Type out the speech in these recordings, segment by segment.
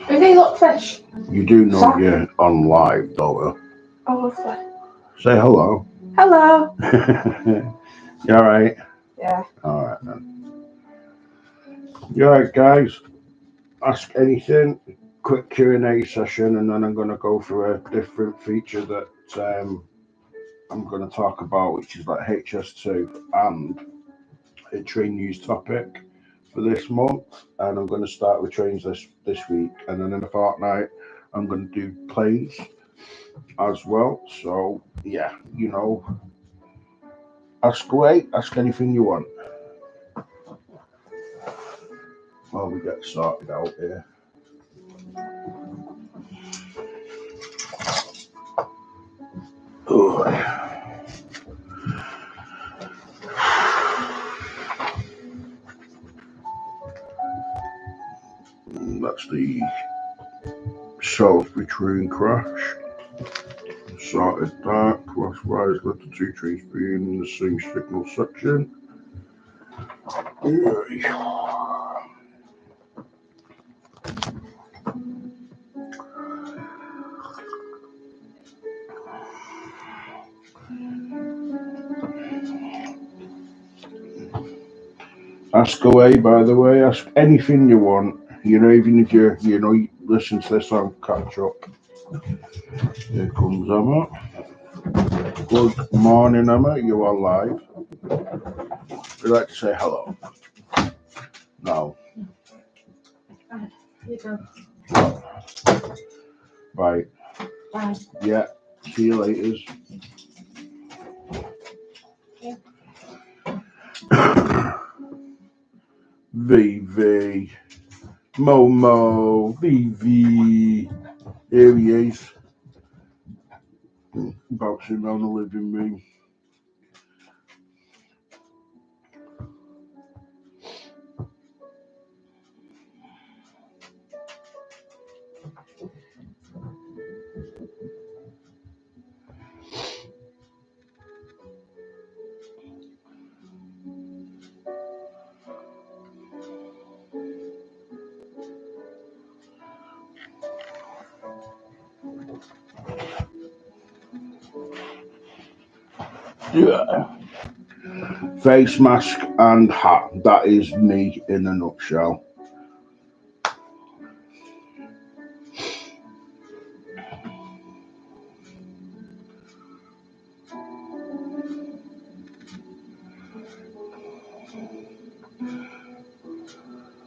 Do they look fresh? You do know you're on live, don't you? Oh, lovely. Say hello. Hello. You alright? Yeah. Alright then. You alright, guys? Ask anything. Quick Q&A session, and then I'm going to go through a different feature that I'm going to talk about, which is like HS2 and a train news topic for this month. And I'm going to start with trains this week, and then in a fortnight I'm going to do planes as well. So yeah, you know, ask away, ask anything you want. While we get sorted out here. Oh. That's the Salisbury train crash. Sorted that. Crosswise led to two trains being in the same signal section. Ask away, by the way. Ask anything you want. You know, even if you listen to this on catch up. Here comes Emma. Good morning, Emma. You are live. Would you like to say hello? No. You go. Right. Bye. Yeah. See you later. VV. Momo. VV. Here he is. Bouncing around the living room. Yeah. Face mask and hat. That is me in a nutshell.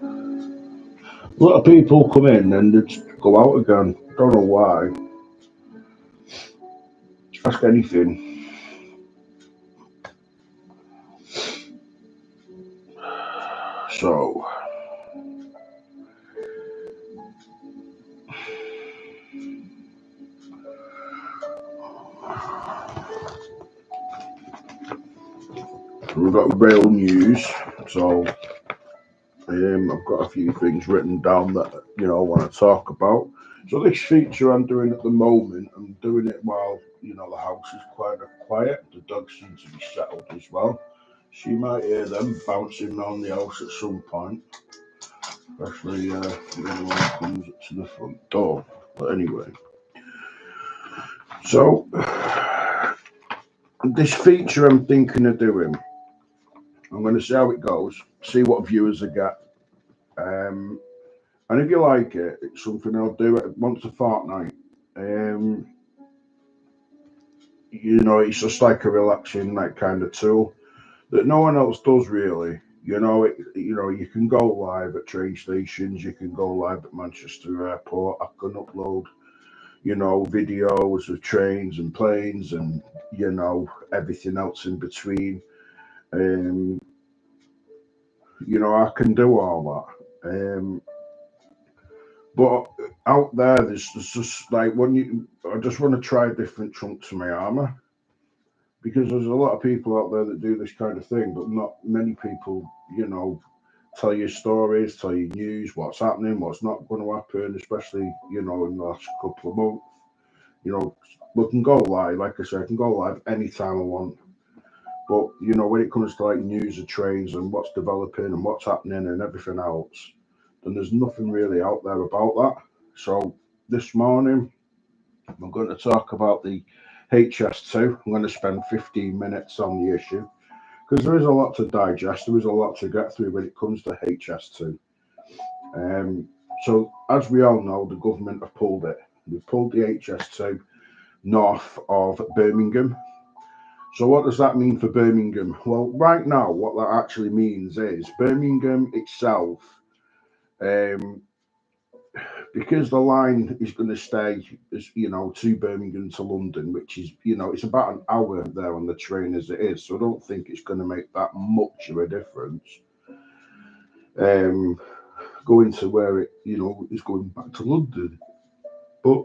A lot of people come in and they just go out again. Don't know why. Ask anything. So, we've got rail news. So, I've got a few things written down that I want to talk about. So this feature I'm doing at the moment, I'm doing it while the house is quite quiet. The dogs seem to be settled as well. So you might hear them bouncing around the house at some point, especially when anyone comes to the front door. But anyway, so this feature I'm thinking of doing, I'm going to see how it goes, see what viewers I get. And if you like it, it's something I'll do once a fortnight. It's just like a relaxing kind of tool that no one else does really. You can go live at train stations, you can go live at Manchester Airport. I can upload, videos of trains and planes and everything else in between. I can do all that. But out there's just like I just want to try different chunks of my armor, because there's a lot of people out there that do this kind of thing, but not many people, tell you stories, tell you news, what's happening, what's not going to happen, especially, in the last couple of months. We can go live, like I said, I can go live anytime I want. But you know, when it comes to like news of trains and what's developing and what's happening and everything else, then there's nothing really out there about that. So this morning I'm going to talk about the HS2. I'm going to spend 15 minutes on the issue because there is a lot to digest. There is a lot to get through when it comes to HS2. Um, so as we all know, the government have pulled it. They've pulled the HS2 north of Birmingham. So what does that mean for Birmingham? Well, right now, what that actually means is Birmingham itself, um, because the line is going to stay, as you know, to Birmingham to London, which is, you know, it's about an hour there on the train as it is. So I don't think it's going to make that much of a difference. Um, Going to where it, you know, is going back to London, but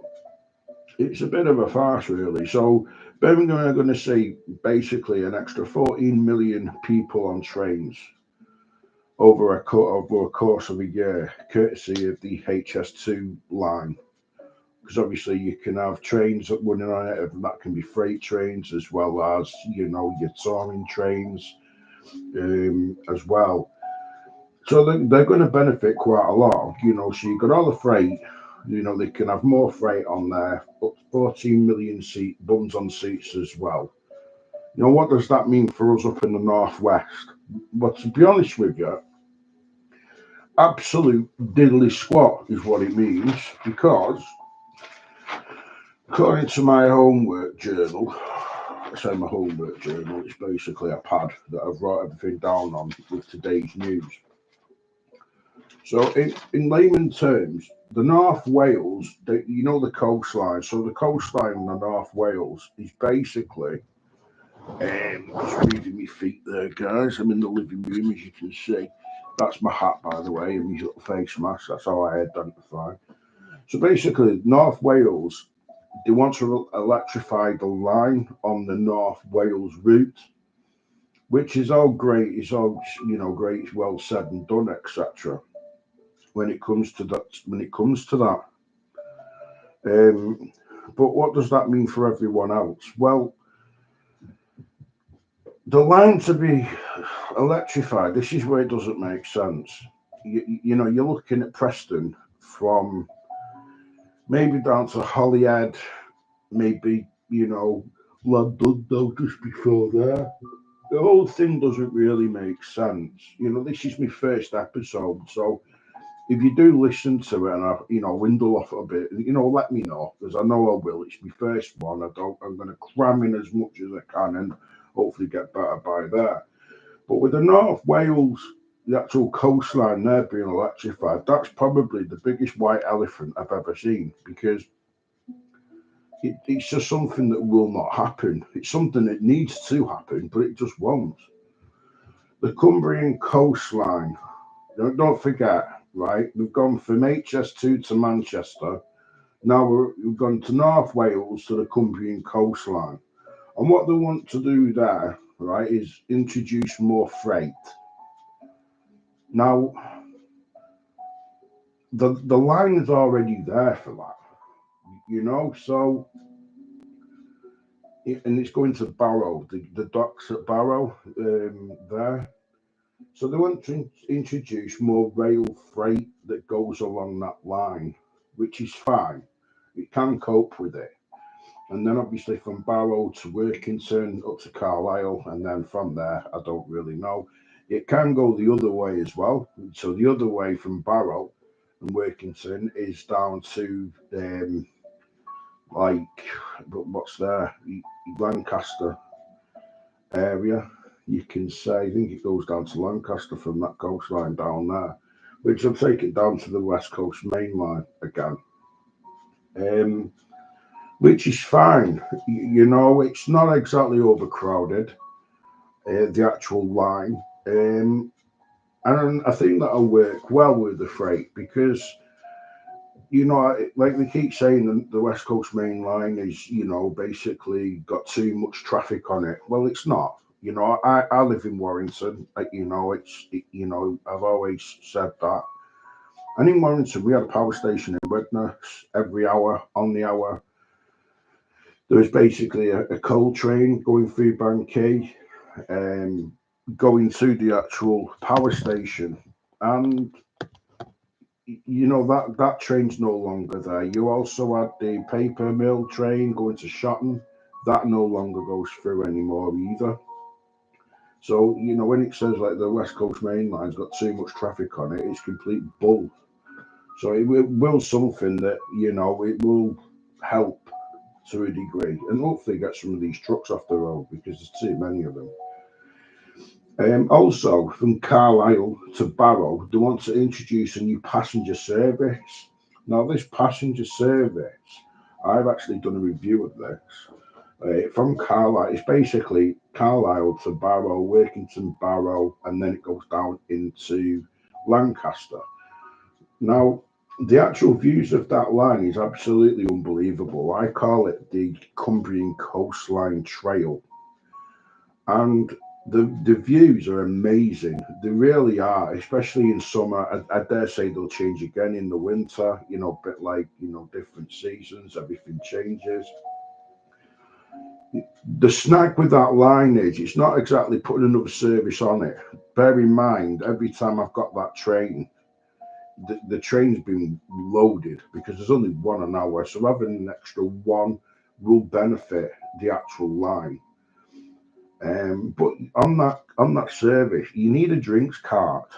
it's a bit of a farce, really. So Birmingham are going to see basically an extra 14 million people on trains over a course of a year, courtesy of the HS2 line. Because obviously you can have trains that running on it, and that can be freight trains as well as, you know, your touring trains as well. So they're going to benefit quite a lot, you know. So you've got all the freight, you know, they can have more freight on there, up to 14 million bums on seats as well. You know, what does that mean for us up in the northwest? But to be honest with you, absolute diddly squat is what it means, because according to my homework journal, I say my homework journal, it's basically a pad that I've wrote everything down on with today's news. So in layman terms, the North Wales, you know, the coastline. So the coastline in the North Wales is basically, just reading my feet there, guys. I'm in the living room, as you can see. That's my hat, by the way, and my little face mask. That's how I identify. So basically, North Wales, they want to electrify the line on the North Wales route, which is all great. It's all, you know, great. It's well said and done, etc. When it comes to that, but what does that mean for everyone else? Well, the line to be electrified. This is where it doesn't make sense. You know, you're looking at Preston from maybe down to Holyhead, maybe, you know, London just before there. The whole thing doesn't really make sense. You know, this is my first episode, so if you do listen to it and I, you know, windle off a bit, you know, let me know, because I know I will. It's my first one. I'm going to cram in as much as I can and hopefully get better by there. But with the North Wales, the actual coastline there being electrified, that's probably the biggest white elephant I've ever seen, because it's just something that will not happen. It's something that needs to happen, but it just won't. The Cumbrian coastline, don't forget, right? We've gone from HS2 to Manchester. Now we've gone to North Wales to the Cumbrian coastline. And what they want to do there, right, is introduce more freight. Now, the line is already there for that, you know, so, and it's going to Barrow, the docks at Barrow there. So they want to introduce more rail freight that goes along that line, which is fine. It can cope with it. And then obviously from Barrow to Workington up to Carlisle, and then from there, I don't really know. It can go the other way as well. So the other way from Barrow and Workington is down to like what's there, Lancaster area. You can say, I think it goes down to Lancaster from that coastline down there, which will take it down to the West Coast Main Line again. Which is fine. You know, it's not exactly overcrowded, the actual line. And I think that'll work well with the freight, because, you know, like they keep saying, the West Coast Main Line is, you know, basically got too much traffic on it. Well, it's not. You know, I live in Warrington. You know, you know, I've always said that. And in Warrington, we had a power station in Widnes every hour, on the hour. There was basically a coal train going through Banquet, going to the actual power station, and that train's no longer there. You also had the paper mill train going to Shotton. That no longer goes through anymore either. So when it says like the West Coast Main Line's got too much traffic on it, it's complete bull. So it will something that it will help to a degree, and hopefully get some of these trucks off the road because there's too many of them. Also, from Carlisle to Barrow, they want to introduce a new passenger service. Now, this passenger service, I've actually done a review of this. From Carlisle, it's basically Carlisle to Barrow, Workington, Barrow, and then it goes down into Lancaster. Now, the actual views of that line is absolutely unbelievable. I call it the Cumbrian Coastline Trail. And the views are amazing. They really are, especially in summer. I dare say they'll change again in the winter, a bit like, different seasons, everything changes. The snag with that line is it's not exactly putting another service on it. Bear in mind, every time I've got that train, the train's been loaded because there's only one an hour. So having an extra one will benefit the actual line. But on that service, you need a drinks cart.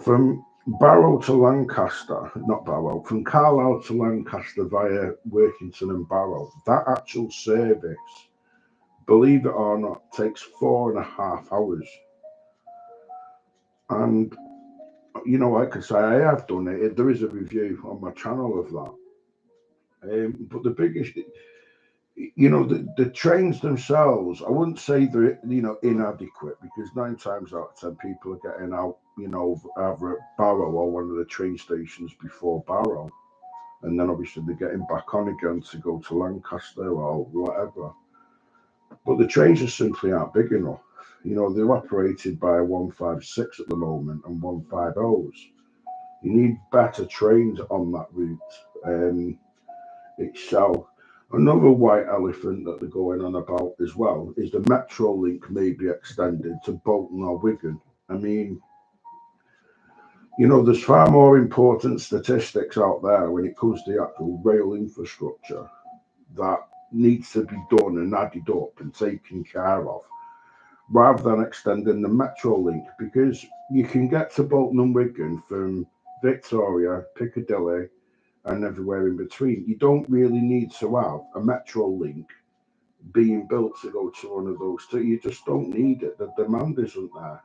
From Barrow to Lancaster, not Barrow, from Carlisle to Lancaster via Workington and Barrow. That actual service, believe it or not, takes 4.5 hours. And like I say, I have done it. There is a review on my channel of that. But the biggest, the trains themselves, I wouldn't say they're inadequate, because 9 times out of 10 people are getting out, either at Barrow or one of the train stations before Barrow, and then obviously they're getting back on again to go to Lancaster or whatever. But the trains just simply aren't big enough. They're operated by 156 at the moment and 150s. You need better trains on that route itself. Another white elephant that they're going on about as well is the Metro link may be extended to Bolton or Wigan. I mean, there's far more important statistics out there when it comes to the actual rail infrastructure that needs to be done and added up and taken care of, rather than extending the Metro link, because you can get to Bolton and Wigan from Victoria, Piccadilly, and everywhere in between. You don't really need to have a Metro link being built to go to one of those two. You just don't need it. The demand isn't there.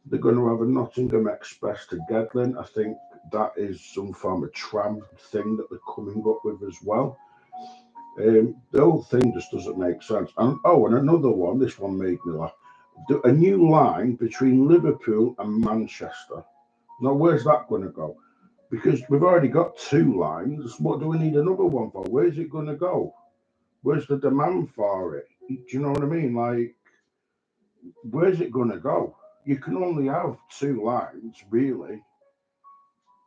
They're going to have a Nottingham Express to Gedling. I think that is some form of tram thing that they're coming up with as well. The whole thing just doesn't make sense. And another one, this one made me laugh. A new line between Liverpool and Manchester. Now, where's that going to go? Because we've already got 2 lines. What do we need another one for? Where's it going to go? Where's the demand for it? Do you know what I mean? Like, where's it going to go? You can only have 2 lines, really,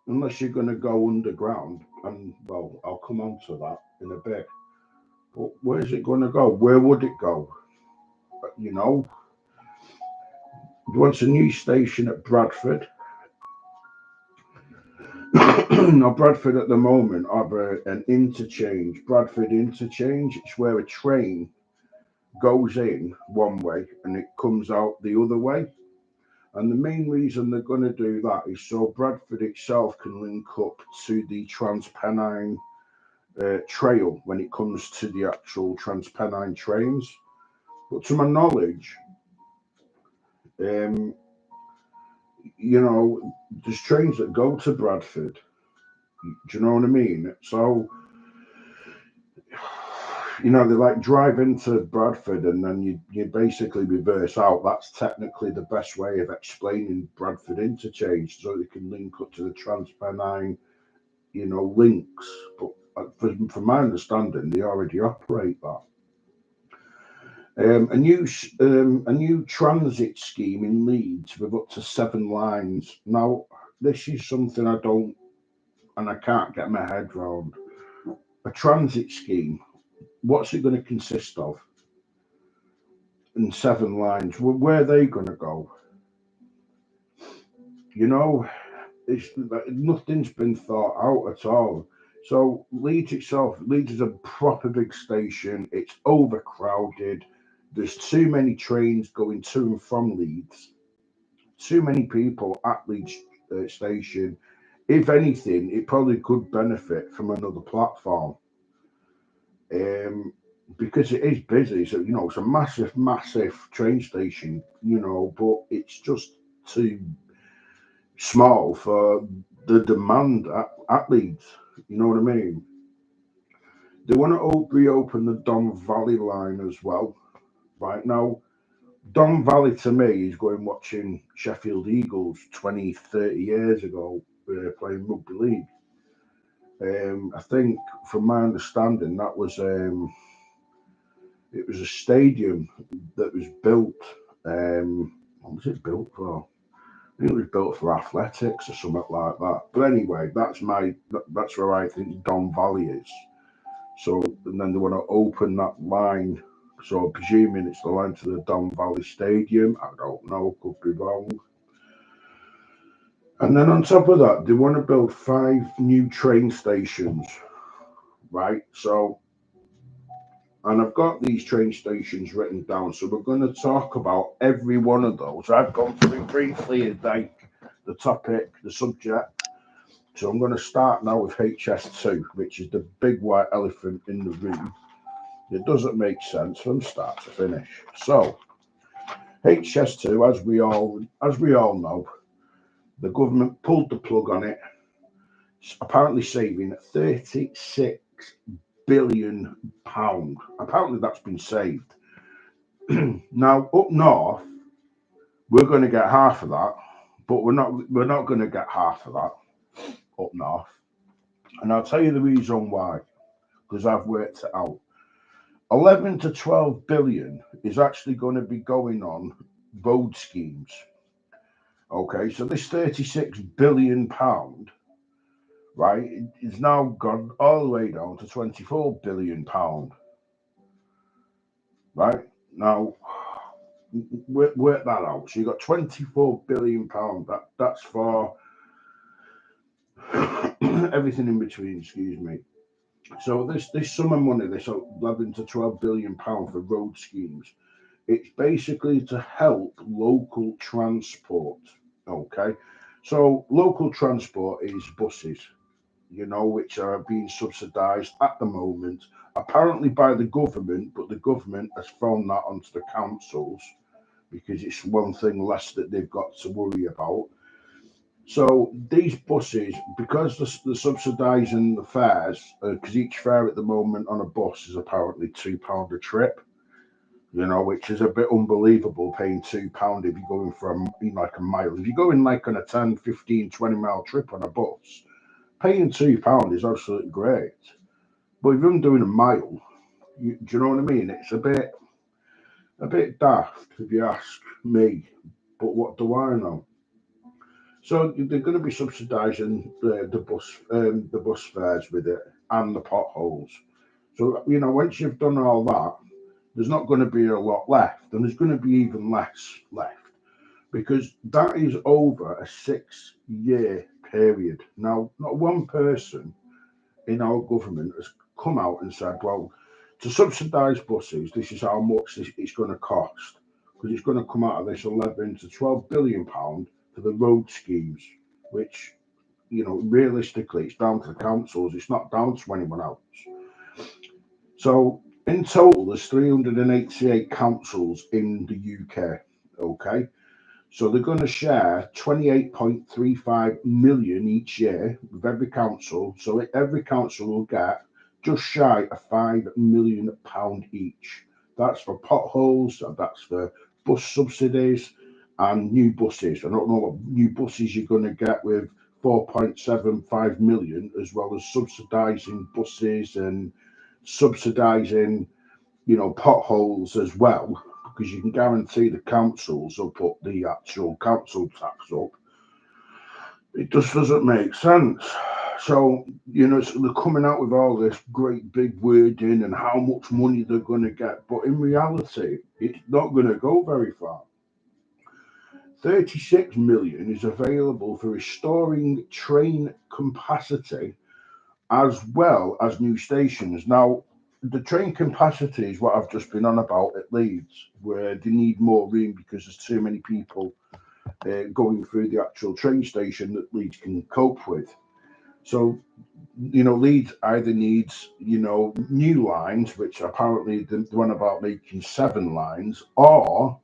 unless you're going to go underground. And, well, I'll come on to that in a bit. But where's it going to go? Where would it go? You know, he wants a new station at Bradford. Now, Bradford at the moment have an interchange, Bradford interchange. It's where a train goes in one way and it comes out the other way. And the main reason they're going to do that is so Bradford itself can link up to the Transpennine Trail when it comes to the actual Transpennine trains. But to my knowledge, there's trains that go to Bradford. Do you know what I mean? So, they like drive into Bradford and then you basically reverse out. That's technically the best way of explaining Bradford interchange, so they can link up to the Transpennine, links. But from my understanding, they already operate that. A new transit scheme in Leeds with up to 7 lines. Now, this is something I can't get my head around. A transit scheme. What's it going to consist of? and Seven Lines, where are they going to go? You know, it's nothing's been thought out at all. So Leeds itself, Leeds is a proper big station. It's overcrowded. There's too many trains going to and from Leeds. Too many people at Leeds station. If anything, it probably could benefit from another platform. Um, because it is busy. So it's a massive, massive train station. But it's just too small for the demand at Leeds. You know what I mean? They want to reopen the Don Valley line as well. Right now, Don Valley to me is going watching Sheffield Eagles 20, 30 years ago playing rugby league. I think, from my understanding, it was a stadium that was built. What was it built for? I think it was built for athletics or something like that. But anyway, that's where I think Don Valley is. So and then they want to open that line. So presuming it's the line to the Don Valley Stadium. I don't know, could be wrong. And then on top of that, they want to build 5 new train stations, right? So, and I've got these train stations written down. So we're going to talk about every one of those. I've gone through briefly the topic, the subject. So I'm going to start now with HS2, which is the big white elephant in the room. It doesn't make sense from start to finish. So HS2, as we all know, the government pulled the plug on it, apparently saving £36 billion. Apparently that's been saved. Now up north, we're going to get half of that, but we're not going to get half of that up north. And I'll tell you the reason why, because I've worked it out. 11 to 12 billion is actually going to be going on road schemes. Okay, so this £36 billion, right, is now gone all the way down to £24 billion. Right now, work that out. So you got £24 billion. That's for everything in between. Excuse me. So this sum of money, this 11 to 12 billion pound for road schemes, it's basically to help local transport. Okay, so local transport is buses, which are being subsidised at the moment, apparently by the government, but the government has thrown that onto the councils because it's one thing less that they've got to worry about. So these buses, because they're subsidising the fares, because each fare at the moment on a bus is apparently £2 a trip, which is a bit unbelievable, paying £2 if you're going from like a mile. If you're going like on a 10, 15, 20 mile trip on a bus, paying £2 is absolutely great. But if you're doing a mile, do you know what I mean? It's a bit daft if you ask me. But what do I know? So they're going to be subsidising the bus fares with it and the potholes. So once you've done all that, there's not going to be a lot left, and there's going to be even less left because that is over a 6-year period. Now, not one person in our government has come out and said, well, to subsidise buses, this is how much it's going to cost, because it's going to come out of this 11 to 12 billion pound for the road schemes, which, realistically, it's down to the councils. It's not down to anyone else. So in total, there's 388 councils in the UK. Okay, so they're going to share 28.35 million each year with every council. So every council will get just shy of £5 million each. That's for potholes, and that's for bus subsidies and new buses. I don't know what new buses you're going to get with 4.75 million, as well as subsidising buses and subsidising, potholes as well, because you can guarantee the councils will put the actual council tax up. It just doesn't make sense. So, so they're coming out with all this great big wording and how much money they're going to get. But in reality, it's not going to go very far. 36 million is available for restoring train capacity as well as new stations. Now, the train capacity is what I've just been on about at Leeds, where they need more room because there's too many people going through the actual train station that Leeds can cope with. So, Leeds either needs, new lines, which apparently the one about making 7 lines, or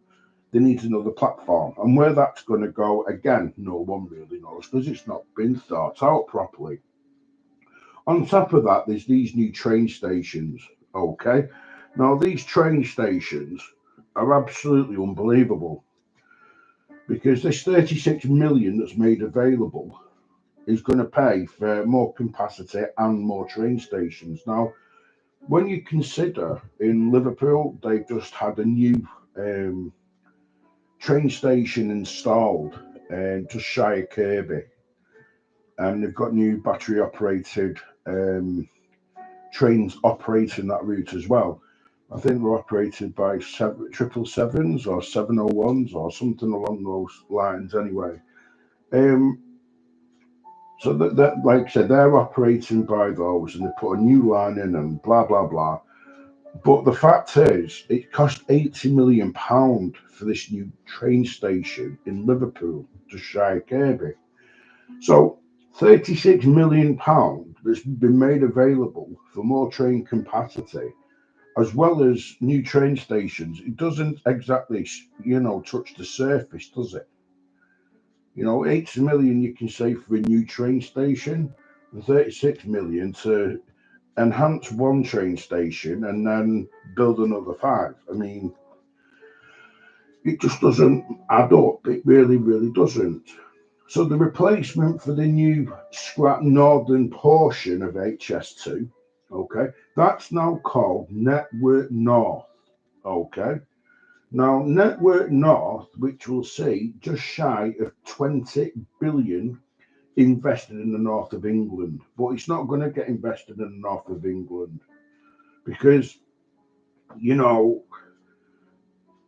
they need another platform. And where that's going to go, again, no one really knows because it's not been thought out properly. On top of that, there's these new train stations. Okay. Now, these train stations are absolutely unbelievable because this 36 million that's made available is going to pay for more capacity and more train stations. Now, when you consider in Liverpool, they've just had a new train station installed just shy of Kirby, and they've got new battery operated trains operating that route as well. I think they're operated by 777s or 701s or something along those lines anyway. So that, like I said, they're operating by those and they put a new line in and blah, blah, blah. But the fact is, it cost £80 million for this new train station in Liverpool, just shy of Kirby. So £36 million that's been made available for more train capacity, as well as new train stations. It doesn't exactly, touch the surface, does it? 80 million you can save for a new train station, and 36 million to enhance one train station and then build another 5. I mean, it just doesn't add up. It really, really doesn't. So the replacement for the new scrap northern portion of HS2, okay, that's now called Network North, okay. Now, Network North, which will see just shy of 20 billion invested in the north of England, but it's not going to get invested in the north of England because,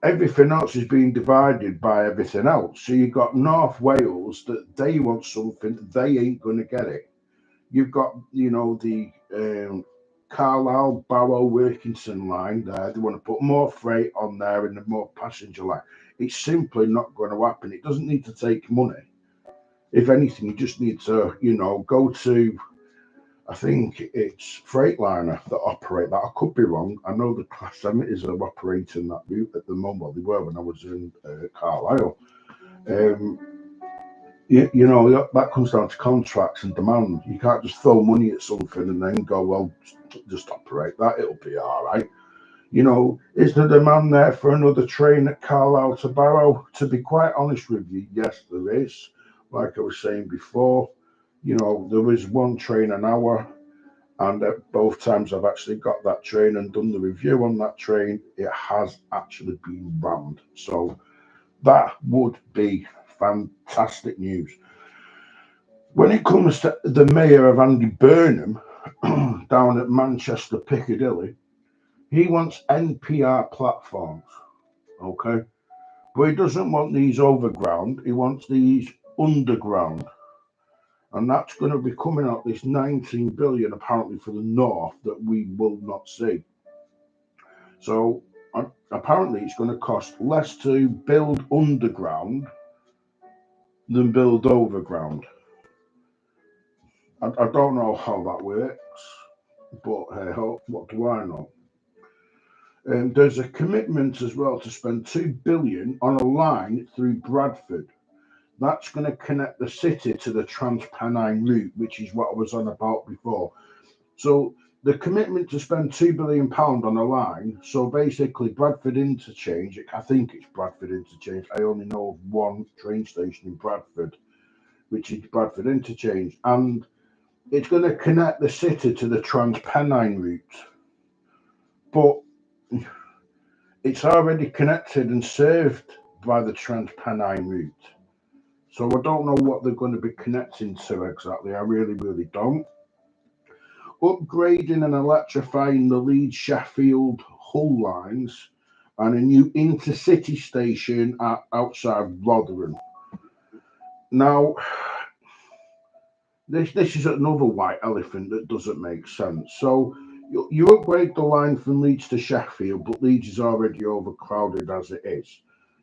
everything else is being divided by everything else. So you've got North Wales that they want something, they ain't going to get it. You've got, the Carlisle Barrow Wilkinson line there. They want to put more freight on there and more passenger line. It's simply not going to happen. It doesn't need to take money. If anything, you just need to, go to, I think it's Freightliner that operate that. I could be wrong. I know the Class 70s are operating that route at the moment. Well, they were when I was in Carlisle. That comes down to contracts and demand. You can't just throw money at something and then go, well, just operate that. It'll be all right. Is the demand there for another train at Carlisle to Barrow? To be quite honest with you, yes, there is. Like I was saying before, there is one train an hour, and at both times I've actually got that train and done the review on that train, it has actually been rammed. So that would be fantastic news. When it comes to the mayor of Andy Burnham down at Manchester Piccadilly, he wants NPR platforms, okay? But he doesn't want these overground, he wants these underground. And that's going to be coming out this 19 billion apparently for the north that we will not see. So apparently it's going to cost less to build underground than build overground. I don't know how that works, but hey, what do I know? There's a commitment as well to spend 2 billion on a line through Bradford. That's going to connect the city to the Transpennine route, which is what I was on about before. So the commitment to spend £2 billion on a line. So basically, Bradford Interchange. I think it's Bradford Interchange. I only know of one train station in Bradford, which is Bradford Interchange, and it's going to connect the city to the Transpennine route. But it's already connected and served by the Transpennine route. So I don't know what they're going to be connecting to exactly. I really don't. Upgrading and electrifying the Leeds Sheffield Hull lines and a new intercity station outside Rotherham. Now, this is another white elephant that doesn't make sense. So you upgrade the line from Leeds to Sheffield, but Leeds is already overcrowded as it is.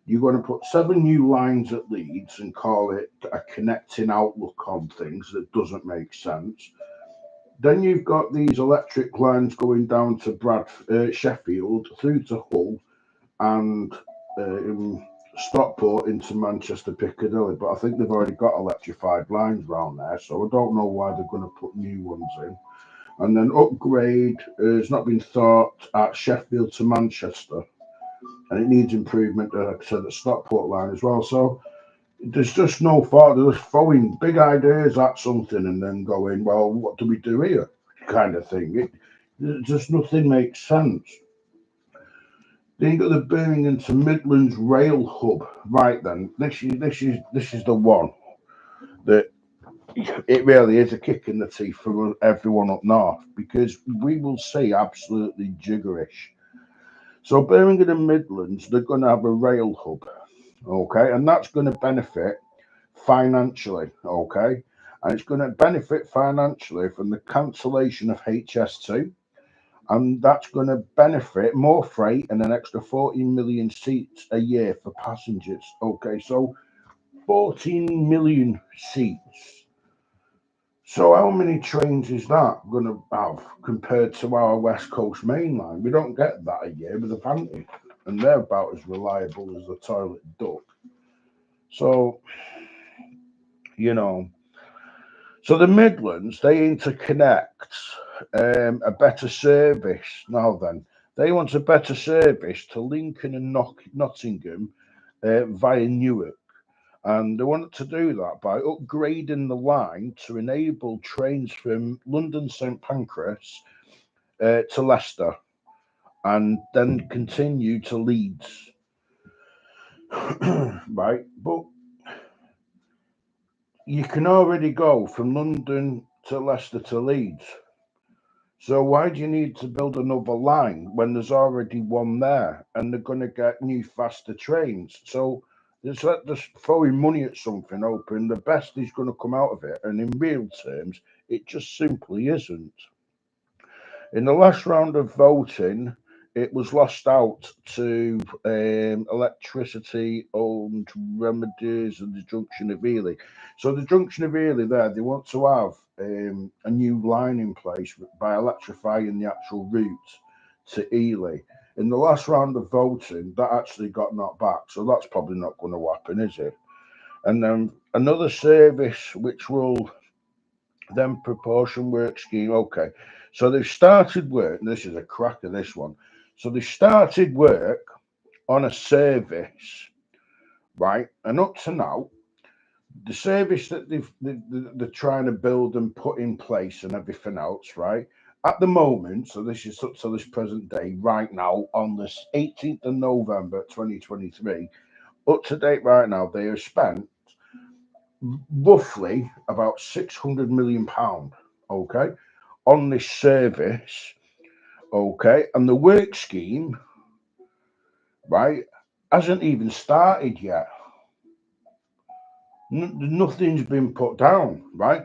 You're going to put 7 new lines at Leeds and call it a connecting outlook on things that doesn't make sense. Then you've got these electric lines going down to Sheffield through to Hull and Stockport into Manchester Piccadilly, but I think they've already got electrified lines around there, so I don't know why they're going to put new ones in. And then upgrade has not been thought at Sheffield to Manchester, and it needs improvement to the Stockport line as well. So there's just no thought. They're just throwing big ideas at something and then going, well, what do we do here? Kind of thing. Just nothing makes sense. Then you got the Birmingham to Midlands Rail Hub. Right then, this is the one that it really is a kick in the teeth for everyone up north, because we will see absolutely gibberish. So Birmingham and Midlands, they're going to have a rail hub, okay, and that's going to benefit financially, okay, and it's going to benefit financially from the cancellation of HS2. And that's going to benefit more freight and an extra 14 million seats a year for passengers. Okay, so 14 million seats. So how many trains is that going to have compared to our West Coast main line? We don't get that a year with Avanti, and they're about as reliable as the toilet duck. So, you know, so the Midlands, they interconnect a better service. Now then, they want a better service to Lincoln and Nottingham via Newark. And they want to do that by upgrading the line to enable trains from London St Pancras to Leicester and then continue to Leeds. Right? But you can already go from London to Leicester to Leeds. So why do you need to build another line when there's already one there and they're going to get new faster trains? So it's like just throwing money at something, hoping the best is going to come out of it. And in real terms, it just simply isn't. In the last round of voting, it was lost out to electricity owned remedies and the Junction of Ely. So the Junction of Ely there, they want to have a new line in place by electrifying the actual route to Ely. In the last round of voting, that actually got knocked back. So that's probably not going to happen, is it? And then another service which will then proportion work scheme. Okay, so they've started work. And this is a cracker, this one. So they started work on a service, right? And up to now, the service that they're trying to build and put in place and everything else, right? At the moment, so this is up to this present day, right now, on this 18th of November 2023, up to date right now, they have spent roughly about £600 million, okay, on this service, okay, and the work scheme, right, hasn't even started yet. Nothing's been put down, right?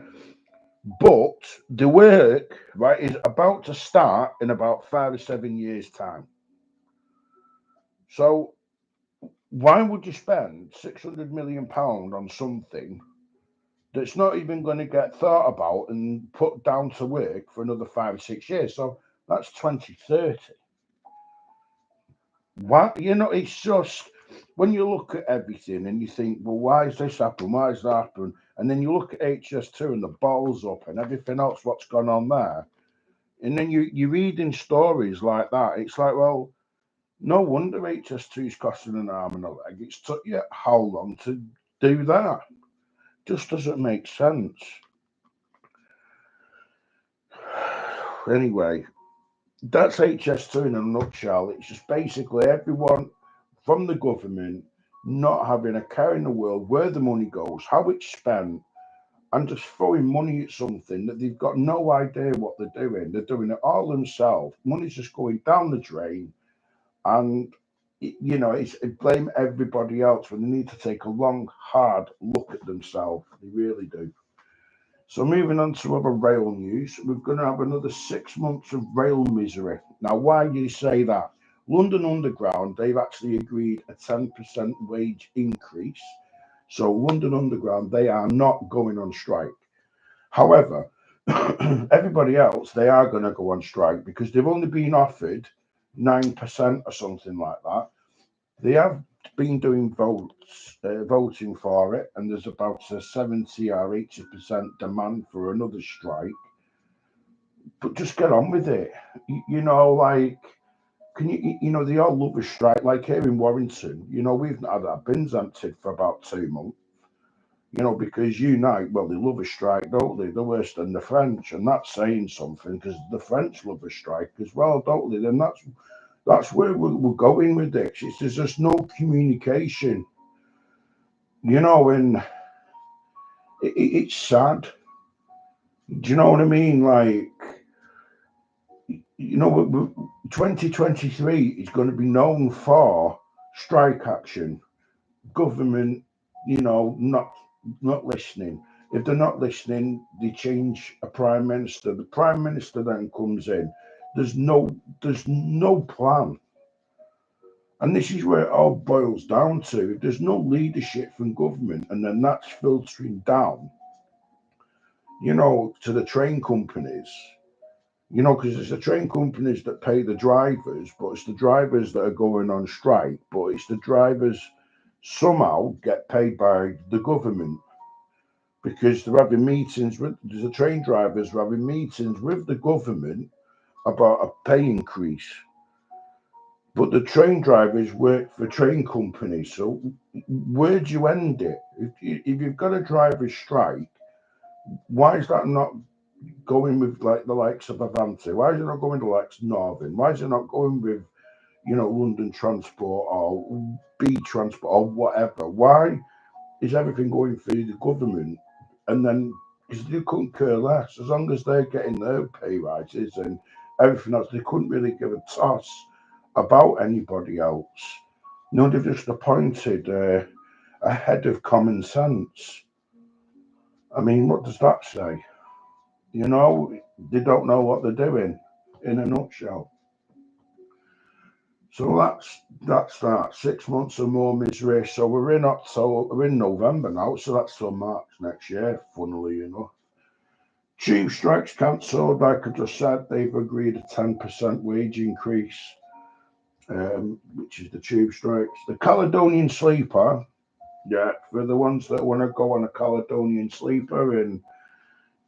But the work, right, is about to start in about 5 or 7 years' time. So why would you spend £600 million on something that's not even going to get thought about and put down to work for another 5 or 6 years? So that's 2030. Why, it's just when you look at everything and you think, well, why is this happening? Why is that happening? And then you look at HS2 and the balls up and everything else, what's gone on there. And then you're reading stories like that. It's like, well, no wonder HS2 is costing an arm and a leg. It's took you how long to do that? Just doesn't make sense. Anyway, that's HS2 in a nutshell. It's just basically everyone from the government not having a care in the world where the money goes, how it's spent, and just throwing money at something that they've got no idea what they're doing. They're doing it all themselves. Money's just going down the drain, and it's blame everybody else when they need to take a long, hard look at themselves. They really do. So moving on to other rail news, we're going to have another 6 months of rail misery. Now, why do you say that? London Underground, they've actually agreed a 10% wage increase. So London Underground, they are not going on strike. However, everybody else, they are going to go on strike because they've only been offered 9% or something like that. They have been doing voting for it, and there's about a 70 or 80% demand for another strike. But just get on with it. Like, can they all love a strike. Like here in Warrington, we've not had our bins emptied for about 2 months. Because well, they love a strike, don't they? They're worse than the French, and that's saying something because the French love a strike as well, don't they? Then that's where we're going with this. There's just no communication, and it's sad. Do you know what I mean? Like, 2023 is going to be known for strike action, government, not listening. If they're not listening, they change a prime minister. The prime minister then comes in. There's no plan. And this is where it all boils down to. If there's no leadership from government, and then that's filtering down, to the train companies, because it's the train companies that pay the drivers, but it's the drivers that are going on strike, but it's the drivers somehow get paid by the government because they're having meetings with the train drivers are having meetings with the government about a pay increase. But the train drivers work for train companies, so where do you end it? If you've got a driver strike, why is that not going with like the likes of Avanti? Why is it not going to likes of Northern? Why is it not going with London Transport or B Transport or whatever? Why is everything going through the government? And then because they couldn't care less as long as they're getting their pay rises and everything else, they couldn't really give a toss about anybody else. No, they've just appointed a head of common sense. I mean, what does that say? They don't know what they're doing in a nutshell. So that's that. 6 months or more misery. So we're in October, we're in November now, so that's till March next year, funnily enough. Tube strikes cancelled, like I just said, they've agreed a 10% wage increase, which is the tube strikes. The Caledonian Sleeper, yeah, for the ones that want to go on a Caledonian Sleeper and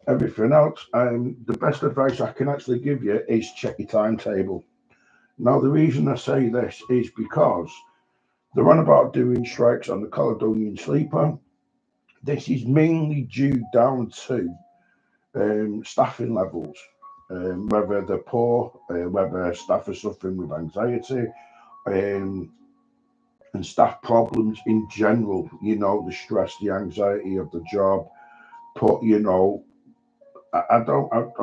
everything else, the best advice I can actually give you is check your timetable. Now, the reason I say this is because they're on about doing strikes on the Caledonian Sleeper. This is mainly due down to staffing levels, whether they're poor, whether staff are suffering with anxiety, um, and staff problems in general. The stress, the anxiety of the job. But I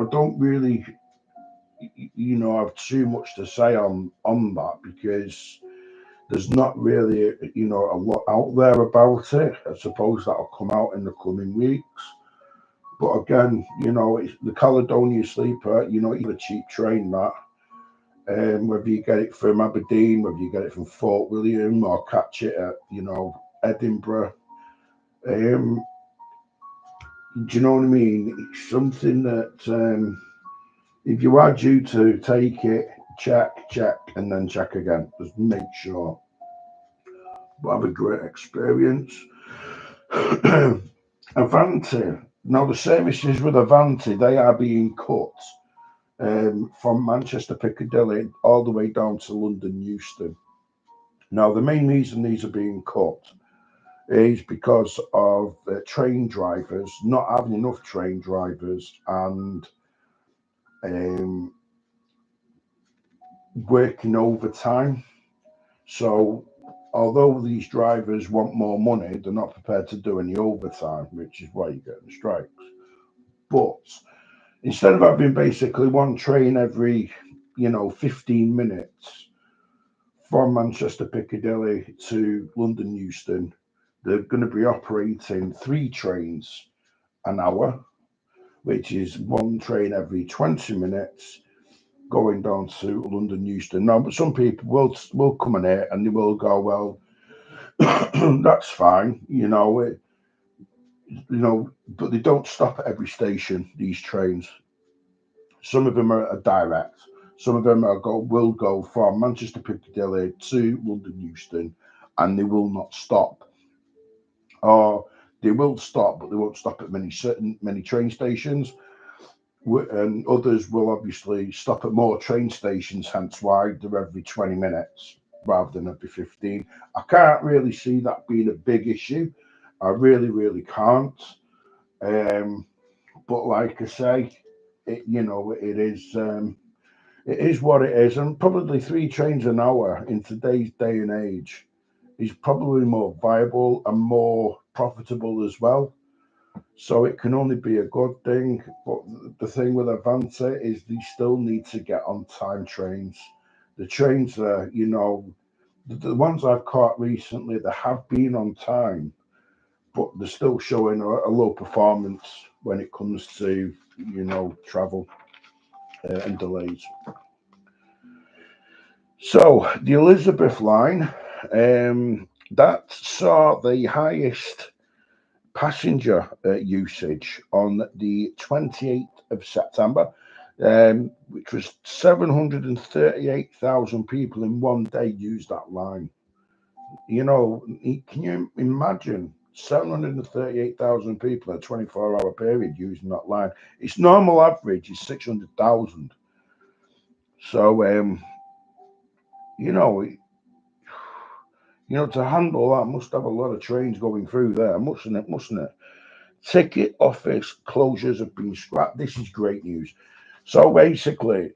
don't really have too much to say on that because there's not really a lot out there about it. I suppose that'll come out in the coming weeks. But again, it's the Caledonia Sleeper. It's a cheap train that. Whether you get it from Aberdeen, whether you get it from Fort William, or catch it at Edinburgh. Do you know what I mean? It's something that if you are due to take it, check, and then check again. Just make sure. But have a great experience. Avanti. Now the services with Avanti, they are being cut from Manchester Piccadilly all the way down to London Euston. Now the main reason these are being cut is because of train drivers not having enough train drivers and working overtime. So although these drivers want more money, they're not prepared to do any overtime, which is why you get the strikes. But instead of having basically one train every, 15 minutes from Manchester Piccadilly to London Euston, they're going to be operating three trains an hour, which is one train every 20 minutes going down to London Euston. Now, but some people will come in here and they will go, well, that's fine, but they don't stop at every station. These trains, some of them are direct, some of them will go from Manchester Piccadilly to London Euston, and they will not stop. Or they will stop, but they won't stop at many train stations. And others will obviously stop at more train stations, hence why they're every 20 minutes rather than every 15. I can't really see that being a big issue. I really, really can't. But like I say, it is what it is, and probably three trains an hour in today's day and age is probably more viable and more profitable as well. So it can only be a good thing. But the thing with Avanti is they still need to get on time trains. The trains are, the ones I've caught recently, they have been on time, but they're still showing a low performance when it comes to, travel and delays. So the Elizabeth line, that saw the highest passenger usage on the 28th of September, which was 738,000 people in one day used that line. Can you imagine 738,000 people in a 24-hour period using that line? Its normal average is 600,000. So, you know, to handle that must have a lot of trains going through there, mustn't it? Ticket office closures have been scrapped. This is great news. So basically,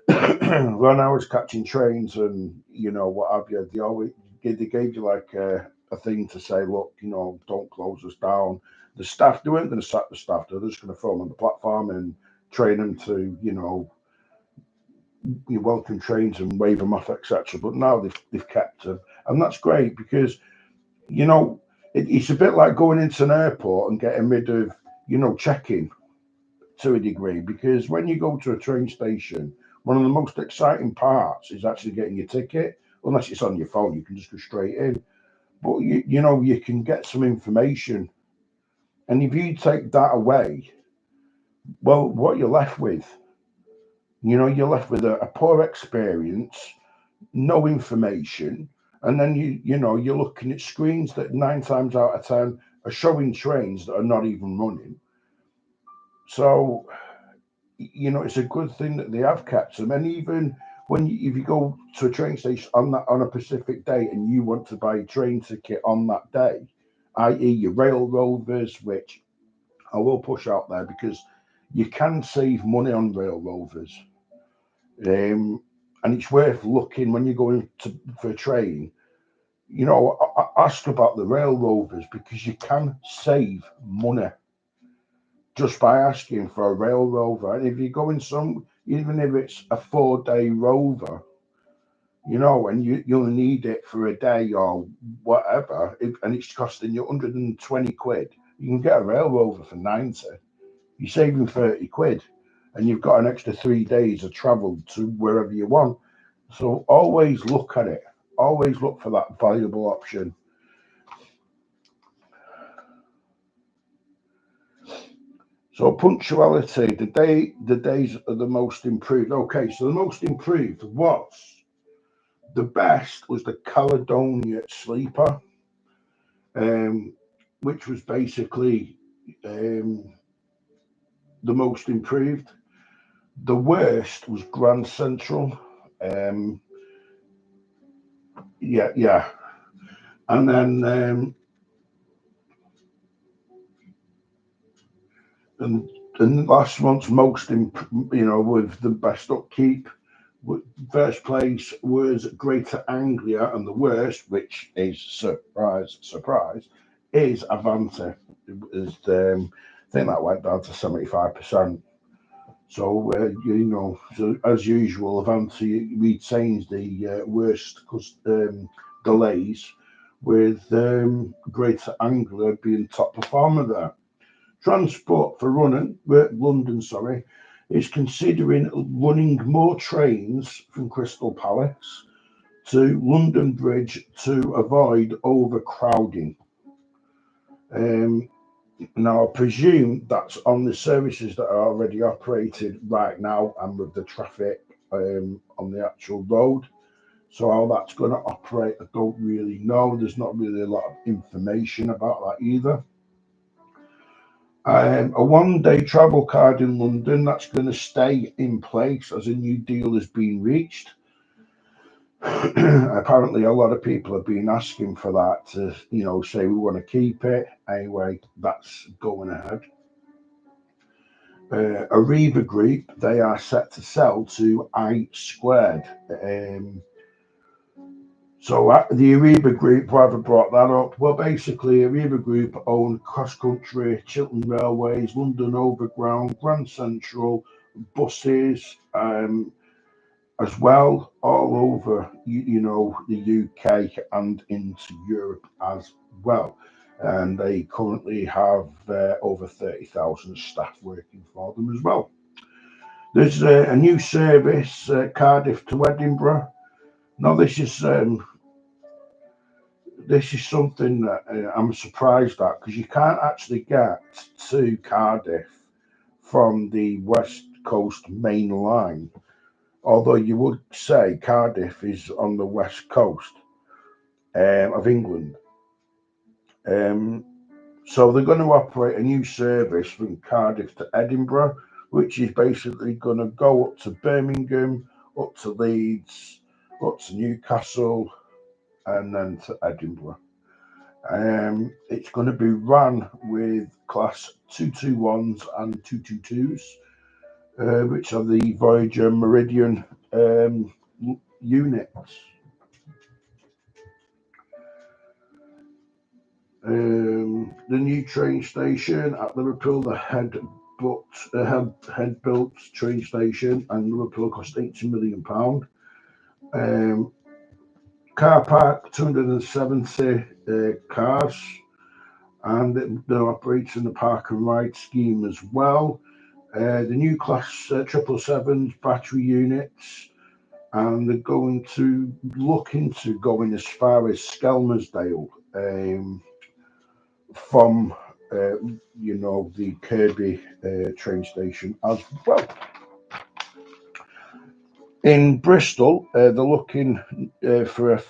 when I was catching trains and what have you, they gave you like a thing to say, look, don't close us down. The staff, they weren't going to sack the staff. They're just going to throw them on the platform and train them to, you welcome trains and wave them off, etc. But now they've kept them, and that's great because it's a bit like going into an airport and getting rid of checking to a degree, because when you go to a train station, one of the most exciting parts is actually getting your ticket. Unless it's on your phone, you can just go straight in. But you can get some information, and if you take that away, well, what you're left with, you're left with a poor experience, no information, and then you're looking at screens that 9 times out of 10 are showing trains that are not even running. So it's a good thing that they have kept them. And even if you go to a train station on a Pacific day and you want to buy a train ticket on that day, i.e., your Rail Rovers, which I will push out there because you can save money on Rail Rovers, and it's worth looking when you're going for a train. Ask about the Rail Rovers because you can save money just by asking for a rail rover. And if you're going even if it's a 4-day rover, and you'll need it for a day or whatever, and it's costing you 120 quid, you can get a rail rover for 90. You're saving 30 quid, and you've got an extra 3 days of travel to wherever you want. So always look at it. Always look for that valuable option. So punctuality, the days are the most improved. Okay, so the most improved the best was the Caledonia Sleeper, um, which was basically the most improved. The worst was Grand Central. Um, yeah, and then and last month's with the best upkeep First place was Greater Anglia, and the worst, which is surprise, is Avanti. Is I think that went down to 75%. So so as usual, Avanti retains the worst delays, with Greater Anglia being top performer there. Transport for London, is considering running more trains from Crystal Palace to London Bridge to avoid overcrowding. Now, I presume that's on the services that are already operated right now and with the traffic on the actual road. So how that's going to operate, I don't really know. There's not really a lot of information about that either. A one-day travel card in London, that's going to stay in place as a new deal has been reached. Apparently, a lot of people have been asking for that to, say we want to keep it. Anyway, that's going ahead. Arriva Group, they are set to sell to I Squared. So the Arriva Group, why have I brought that up? Well, basically, Arriva Group own Cross Country, Chiltern Railways, London Overground, Grand Central, buses, as well, all over, the UK and into Europe as well. And they currently have over 30,000 staff working for them as well. There's a new service, Cardiff to Edinburgh. Now, this is something that I'm surprised at, because you can't actually get to Cardiff from the West Coast main line, although you would say Cardiff is on the West Coast of England. So they're going to operate a new service from Cardiff to Edinburgh, which is basically going to go up to Birmingham, up to Leeds, up to Newcastle, and then to Edinburgh. It's going to be run with class 221s and 222s, which are the Voyager Meridian units. The new train station at Liverpool, the head built train station, and Liverpool cost £80 million. Car park 270 cars, and they're operating the park and ride scheme as well. The new class 777s battery units, and they're going to look into going as far as Skelmersdale from the Kirkby train station as well. In Bristol, they're looking for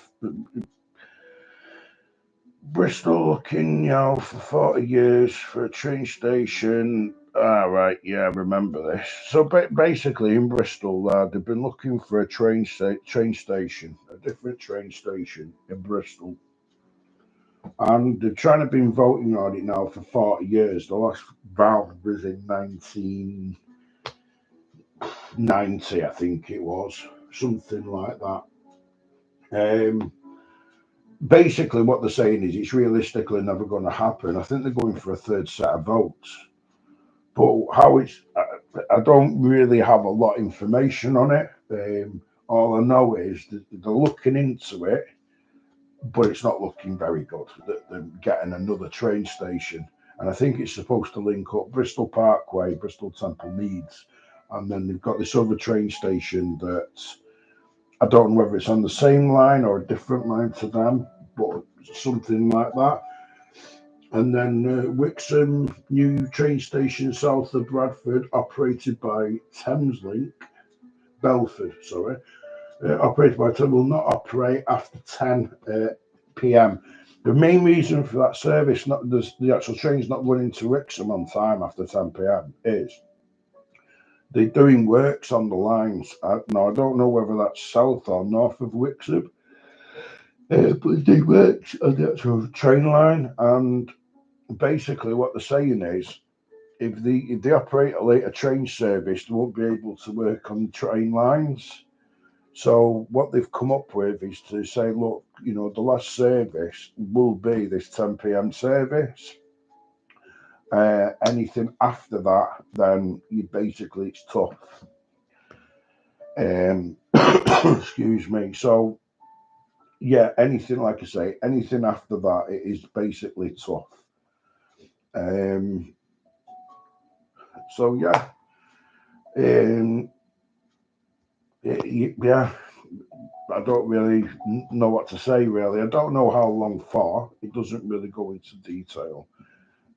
for 40 years for a train station. Right, yeah, I remember this. So basically, in Bristol, they've been looking for a train station, a different train station in Bristol, and they're trying to been voting on it now for 40 years. The last round was in 1990, I think it was, something like that. Basically, what they're saying is it's realistically never going to happen. I think they're going for a third set of votes. But how I don't really have a lot of information on it. All I know is that they're looking into it, but it's not looking very good. They're getting another train station, and I think it's supposed to link up Bristol Parkway, Bristol Temple Meads, and then they've got this other train station that I don't know whether it's on the same line or a different line to them, but something like that. And then Wixham, new train station south of Bradford, operated by Thameslink, Belford, operated by Thames, will not operate after 10 p.m. The main reason for that service, the actual train's not running to Wixham on time after 10 p.m. is they're doing works on the lines. Now, I don't know whether that's south or north of Wixham, but they do works on the actual train line, and basically what they're saying is if they operate a later train service, they won't be able to work on the train lines. So what they've come up with is to say, look, you know, the last service will be this 10 p.m. service. Anything after that, then it's tough. Excuse me. So yeah, anything, like I say, anything after that, it is basically tough. So yeah, yeah. I don't really know what to say. Really, I don't know how long for. It doesn't really go into detail.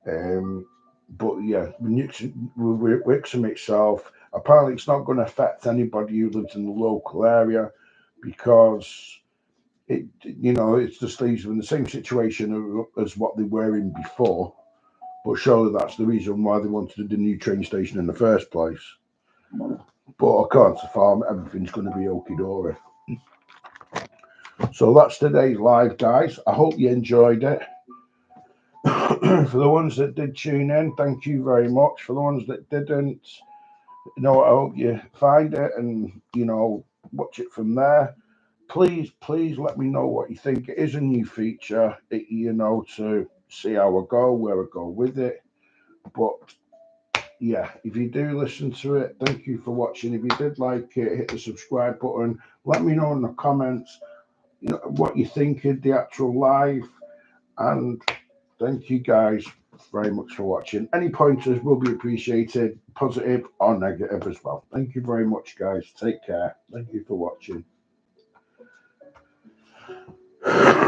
But yeah, Wixham itself, apparently it's not going to affect anybody who lives in the local area because it just leaves them in the same situation as what they were in before. But surely that's the reason why they wanted the new train station in the first place. But according to Farm, everything's going to be okie dory. So that's today's live, guys. I hope you enjoyed it. For the ones that did tune in, thank you very much. For the ones that didn't, I hope you find it and watch it from there. Please let me know what you think. It is a new feature, to see how I go, where I go with it. But yeah, if you do listen to it, thank you for watching. If you did like it, hit the subscribe button. Let me know in the comments what you think of the actual live. And thank you guys very much for watching. Any pointers will be appreciated, positive or negative as well. Thank you very much, guys. Take care. Thank you for watching.